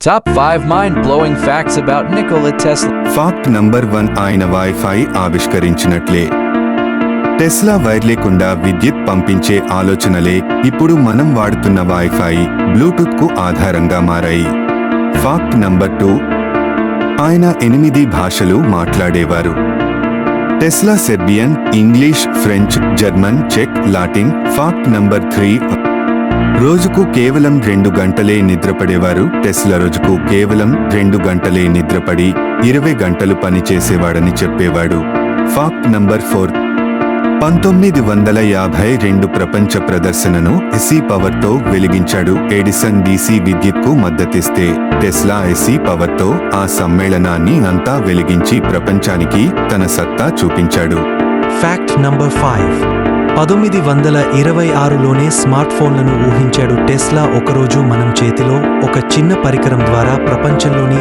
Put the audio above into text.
Top 5 mind-blowing facts about Nikola Tesla. Fact number 1 ఆయన wifi ఆవిష్కరించినట్లే. Tesla wire లేకుండా విద్యుత్ పంపించే ఆలోచనలే ఇప్పుడు మనం వాడుతున్న వైఫై, బ్లూటూత్ కు ఆధారంగా మారాయి. ఫ్యాక్ట్ నంబర్ 2 ఆయన 8 భాషలు మాట్లాడేవారు. Tesla Serbian, English, French, German, చెక్, లాటిన్. ఫ్యాక్ట్ నంబర్ 3 రోజుకు కేవలం 2 గంటలే నిద్రపడేవారు. టెస్లా రోజుకు కేవలం 2 గంటలే నిద్రపడి 20 గంటలు పనిచేసేవాడని చెప్పేవాడు. ఫ్యాక్ట్ నంబర్ 4 1952 ప్రపంచ ప్రదర్శనను ఎసి పవర్తో వెలిగించాడు. ఎడిసన్ డీసీ విద్యుత్కు మద్దతిస్తే టెస్లా ఎసి పవర్తో ఆ సమ్మేళనాన్ని అంతా వెలిగించి ప్రపంచానికి తన సత్తా చూపించాడు. ఫ్యాక్ట్ నంబర్ 5 1926లోనే స్మార్ట్ ఫోన్లను ఊహించాడు టెస్లా. ఒకరోజు మనం చేతిలో ఒక చిన్న పరికరం ద్వారా ప్రపంచంలోని